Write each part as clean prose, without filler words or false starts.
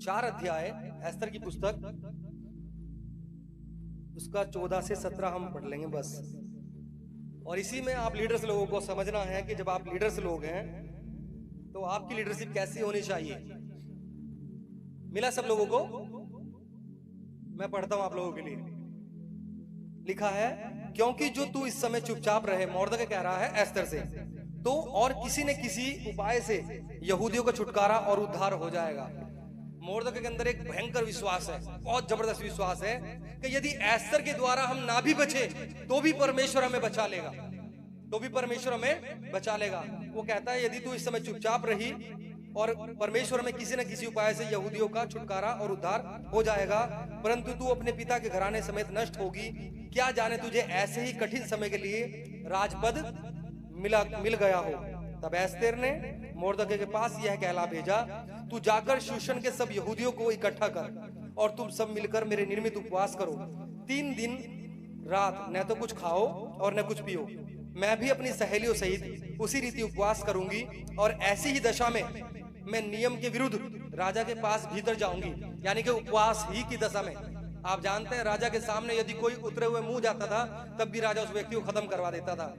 4 अध्याय एस्तर की पुस्तक, उसका 14 से 17 हम पढ़ लेंगे बस। और इसी में आप लीडर्स लोगों को समझना है कि जब आप लीडर्स लोग हैं तो आपकी लीडरशिप कैसी होनी चाहिए। मिला सब लोगों को? मैं पढ़ता हूं आप लोगों के लिए। लिखा है, क्योंकि जो तू इस समय चुपचाप रहे, मोर्दकै कह रहा है एस्तर से, तो और किसी न किसी उपाय से यहूदियों का छुटकारा और उद्धार हो जाएगा। मोर्दकै के अंदर एक भयंकर विश्वास है, बहुत जबरदस्त विश्वास है कि यदि एस्तर के द्वारा हम ना भी बचे तो भी परमेश्वर हमें बचा लेगा, तो भी परमेश्वर हमें बचा लेगा। वो कहता है, यदि तू इस समय चुपचाप रही और परमेश्वर में किसी न किसी उपाय से यहूदियों का छुटकारा और उद्धार हो जाएगा, परंतु तू अपने पिता के घराने समेत नष्ट होगी। क्या जाने तुझे ऐसे ही कठिन समय के लिए राजपद मिल गया हो। तब एस्तेर ने मोर्दकै के पास यह कहला भेजा, तू जाकर शूशन के सब यहूदियों को इकट्ठा कर और तुम सब मिलकर मेरे निर्मित उपवास करो। 3 दिन रात न तो कुछ खाओ और न कुछ पियो। मैं भी अपनी सहेलियों सहित उसी रीति उपवास करूंगी और ऐसी ही दशा में मैं नियम के विरुद्ध राजा के पास भीतर जाऊंगी। यानी कि उपवास ही की दशा में। आप जानते हैं, राजा के सामने यदि कोई उतरे हुए मुंह जाता था तब भी राजा उस व्यक्ति को खत्म करवा देता था।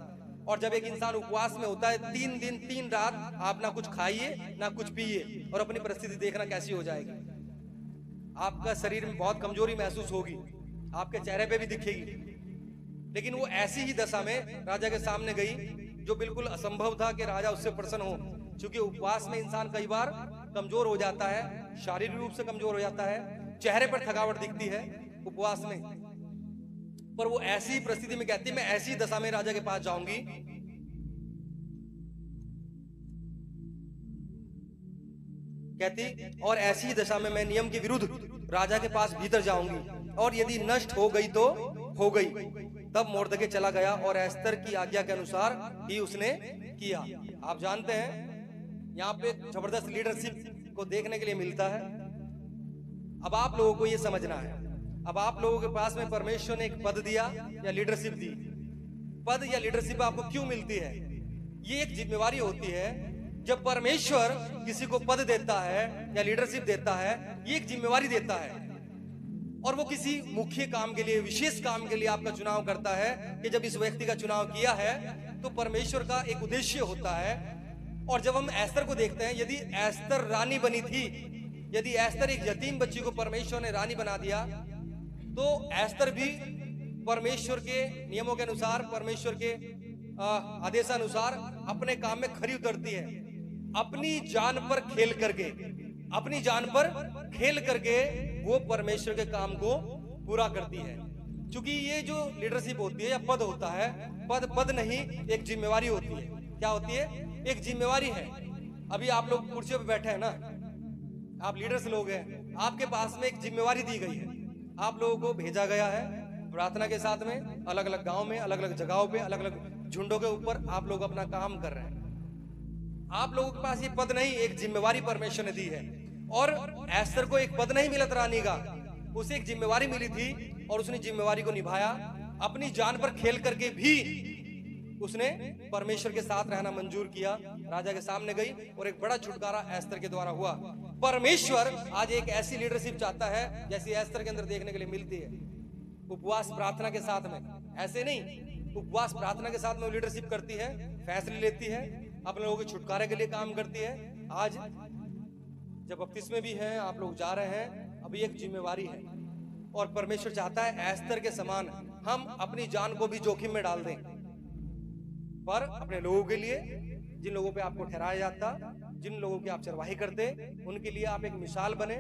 और जब एक इंसान उपवास में होता है, 3 दिन 3 रात आप ना कुछ खाइए ना कुछ पिए, और अपनी परिस्थिति देखना कैसी हो जाएगी। आपका शरीर में बहुत कमजोरी महसूस होगी, आपके चेहरे पे भी दिखेगी। लेकिन वो ऐसी ही दशा में राजा के सामने गई, जो बिल्कुल असंभव था कि राजा उससे प्रसन्न हो। क्योंकि उपवास में इंसान कई बार कमजोर हो जाता है, शारीरिक रूप से कमजोर हो जाता है, चेहरे पर थकावट दिखती है उपवास में। पर वो ऐसी परिस्थिति में कहती, मैं ऐसी दशा में राजा के पास जाऊंगी। कहती, और ऐसी ही दशा में मैं नियम के विरुद्ध राजा के पास भीतर जाऊंगी, और यदि नष्ट हो गई तो हो गई। तब मोर्दकै चला गया और एस्तर की आज्ञा के अनुसार ही उसने किया। आप जानते हैं, यहाँ पे जबरदस्त लीडरशिप को देखने के लिए मिलता है। अब आप लोगों को ये समझना है, अब आप लोगों के पास में परमेश्वर ने एक पद दिया या लीडरशिप दी। पद या लीडरशिप आपको क्यों मिलती है? ये एक जिम्मेवारी होती है। जब परमेश्वर किसी को पद देता है या लीडरशिप देता है, ये एक जिम्मेवारी देता है, और वो किसी मुख्य काम के लिए, विशेष काम के लिए आपका चुनाव करता है कि जब इस व्यक्ति का चुनाव किया है तो परमेश्वर का एक उद्देश्य होता है। और जब हम एस्तर को देखते हैं, यदि एस्तर रानी बनी थी, यदि एस्तर एक यतीम बच्ची को परमेश्वर ने रानी बना दिया, तो एस्तर भी परमेश्वर के नियमों के अनुसार, परमेश्वर के आदेशानुसार अपने काम में खरी उतरती है। अपनी जान पर खेल करके, अपनी जान पर खेल करके वो परमेश्वर के काम को पूरा करती है। क्योंकि ये जो लीडरशिप होती है या पद होता है, पद नहीं, एक जिम्मेवारी होती है। क्या होती है? एक जिम्मेवारी है। अभी आप लोग कुर्सियों पे बैठे हैं ना, आप लीडर्स लोग हैं, आपके पास में एक जिम्मेवारी दी गई है। आप लोगों को भेजा गया है प्रार्थना के साथ में, अलग अलग गांव में, अलग अलग जगहों पे, अलग अलग झुंडों के ऊपर आप लोग अपना काम कर रहे हैं। आप लोगों के पास ये पद नहीं, एक जिम्मेवारी परमेश्वर ने दी है। और एस्तर को एक पद नहीं मिला था रानी का, उसे एक जिम्मेवारी मिली थी और उसने जिम्मेवारी को निभाया। अपनी जान पर खेल करके भी उसने परमेश्वर के साथ रहना मंजूर किया। राजा के सामने गई और एक बड़ा छुटकारा एस्तर के द्वारा हुआ। परमेश्वर आज एक ऐसी लीडरशिप चाहता है जैसी एस्तर के अंदर देखने के लिए मिलती है, उपवास प्रार्थना के साथ में। ऐसे नहीं, उपवास प्रार्थना के साथ में लीडरशिप करती है, फैसले लेती है, अपने लोगों के छुटकारे के लिए काम करती है। आज जब बपतिस्मे भी हैं, आप लोग जा रहे हैं, अभी एक जिम्मेवारी है, और परमेश्वर चाहता है एस्तर के समान हम अपनी जान को भी जोखिम में डाल दें, पर अपने लोगों के लिए, जिन लोगों पे आपको ठहराया जाता, जिन लोगों की आप चरवाही करते, उनके लिए आप एक मिसाल बने।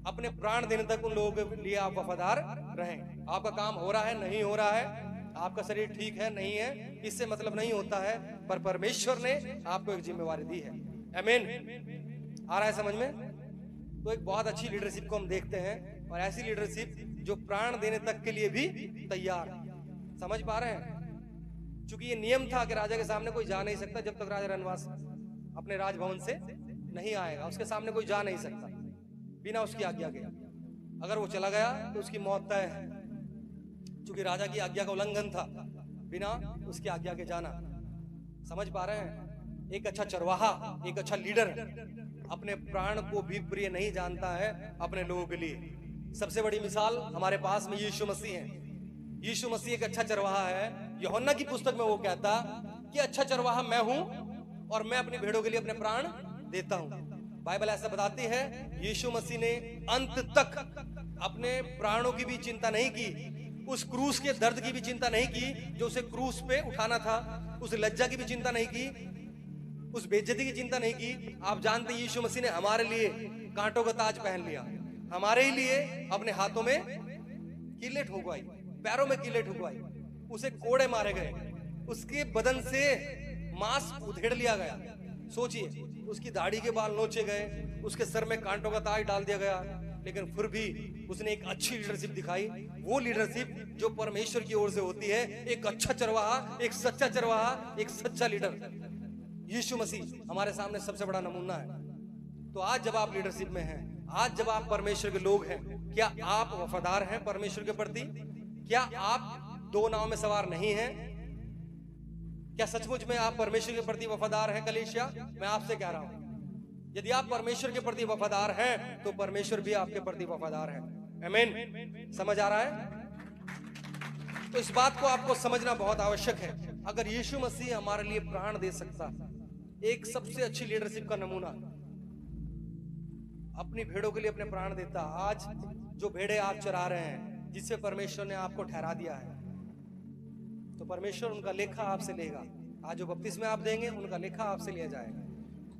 अपने प्राण देने तक उन लोगों के लिए आप वफादार रहें। आपका काम हो रहा है, नहीं हो रहा है, आपका शरीर ठीक है, नहीं है, इससे मतलब नहीं होता है, पर परमेश्वर ने आपको एक जिम्मेवारी दी है। आमीन। आ रहा है समझ में? तो एक बहुत अच्छी लीडरशिप को हम देखते हैं, और ऐसी लीडरशिप जो प्राण देने तक के लिए भी तैयार। समझ पा रहे हैं? क्योंकि ये नियम था कि राजा के सामने कोई जा नहीं सकता जब तक राजा रनवास अपने राजभवन से नहीं आएगा। उसके सामने कोई जा नहीं सकता बिना उसकी आज्ञा के। अगर वो चला गया तो उसकी मौत तय है, क्योंकि राजा की आज्ञा का उल्लंघन था बिना उसकी आज्ञा के जाना। समझ पा रहे हैं? एक अच्छा चरवाहा, एक अच्छा लीडर अपने प्राण को भी प्रिय नहीं जानता है अपने लोगों के लिए। सबसे बड़ी मिसाल हमारे पास में यीशु मसीह है। यीशु मसीह एक अच्छा चरवाहा है। यूहन्ना की पुस्तक में वो कहता कि अच्छा चरवाहा मैं हूं और मैं अपनी भेड़ों के लिए अपने प्राण देता हूं। बाइबल ऐसा बताती है यीशु मसीह ने अंत तक अपने प्राणों की भी चिंता नहीं की, उस क्रूस के दर्द की भी चिंता नहीं की जो उसे क्रूस पे उठाना था, उस लज्जा की भी चिंता नहीं की, उस बेइज्जती की चिंता नहीं की। आप जानते हैं यीशु मसीह ने हमारे लिए कांटों का ताज पहन लिया, हमारे ही लिए अपने हाथों में कीलें ठुकवाई, पैरों में कीलें ठुकवाई, उसे कोड़े मारे गए, उसके बदन से मांस उधेड़ लिया गया। सोचिए, उसकी दाढ़ी के बाल नोचे गए, उसके सर में कांटों का ताज डाल दिया गया, लेकिन फिर भी उसने एक अच्छी लीडरशिप दिखाई। वो लीडरशिप जो परमेश्वर की ओर से होती है, एक अच्छा चरवाहा, एक सच्चा चरवाहा, एक सच्चा लीडर। यीशु मसीह हमारे सामने सबसे बड़ा नमूना है। तो आज जब आप लीडरशिप में हैं, आज जब आप परमेश्वर के लोग हैं, क्या आप वफादार हैं परमेश्वर के प्रति? क्या आप दो नाव में सवार नहीं हैं? क्या सचमुच में आप परमेश्वर के प्रति वफादार हैं? कलीसिया, मैं आपसे कह रहा हूं, यदि आप परमेश्वर के प्रति वफादार हैं तो परमेश्वर भी आपके प्रति वफादार है। आमीन। समझ आ रहा है? तो इस बात को आपको समझना बहुत आवश्यक है। अगर यीशु मसीह हमारे लिए प्राण दे सकता, एक सबसे अच्छी लीडरशिप का नमूना, अपनी भेड़ों के लिए अपने प्राण देता। आज जो भेड़े आप चरा रहे हैं, जिससे परमेश्वर ने आपको ठहरा दिया है, तो परमेश्वर उनका लेखा आपसे लेगा। आज जो बपतिस्मे आप देंगे, उनका लेखा आपसे लिया जाएगा।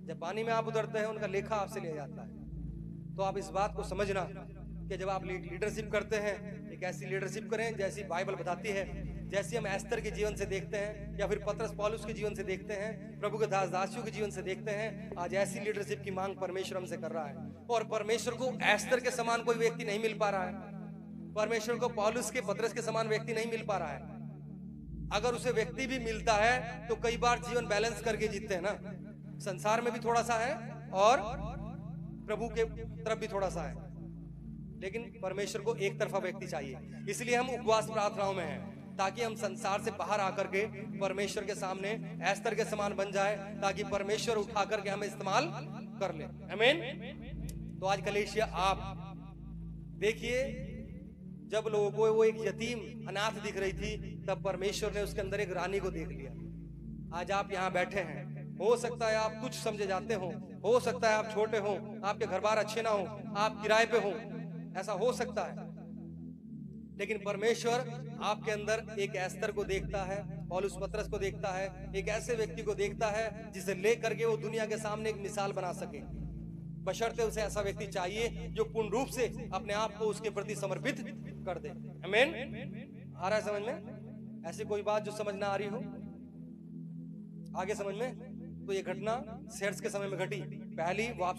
जब पानी में आप उतरते हैं, उनका लेखा आपसे लिया जाता है। तो आप इस बात को समझना कि जब आप लीडरशिप करते हैं, एक ऐसी लीडरशिप करें जैसी बाइबल बताती है, जैसे हम एस्तर के जीवन से देखते हैं या फिर पतरस पौलुस के जीवन से देखते हैं, प्रभु के दास दासियों के जीवन से देखते हैं। आज ऐसी लीडरशिप की मांग परमेश्वर हमसे कर रहा है, और परमेश्वर को एस्तर के समान कोई व्यक्ति नहीं मिल पा रहा है। परमेश्वर को पौलुस के, पतरस के समान व्यक्ति नहीं मिल पा रहा है। अगर उसे व्यक्ति भी मिलता है तो कई बार जीवन बैलेंस करके जीतते हैं ना, संसार में भी थोड़ा सा है और प्रभु के तरफ भी थोड़ा सा है, लेकिन परमेश्वर को एक तरफा व्यक्ति चाहिए। इसलिए हम उपवास प्रार्थनाओं में हैं, ताकि हम संसार से बाहर आकर के परमेश्वर के सामने एस्तर के समान बन जाए, ताकि परमेश्वर उठा करके हमें इस्तेमाल कर ले। आमीन। तो आज कलीसिया, आप देखिए, जब लोगों को वो एक यतीम अनाथ दिख रही थी, तब परमेश्वर ने उसके अंदर एक रानी को देख लिया। आज आप यहाँ बैठे हैं, हो सकता है आप तुच्छ समझे जाते हो सकता है आप छोटे हो, आपके घर बार अच्छे ना हो, आप किराए पे हो, ऐसा हो सकता है, लेकिन परमेश्वर आपके अंदर एक एस्तर को देखता है, पौलुस पतरस को देखता है, एक ऐसे व्यक्ति को देखता है जिसे लेकर के वो दुनिया के सामने एक मिसाल बना सके। बशर्ते उसे ऐसा व्यक्ति चाहिए जो पूर्ण रूप से अपने आप को उसके प्रति समर्पित कर दे। आमीन। आ रहा है समझ में? ऐसी कोई बात जो समझ ना आ रही हो आगे समझ में? तो ये घटना सेर्स के समय में घटी। पहली वापसी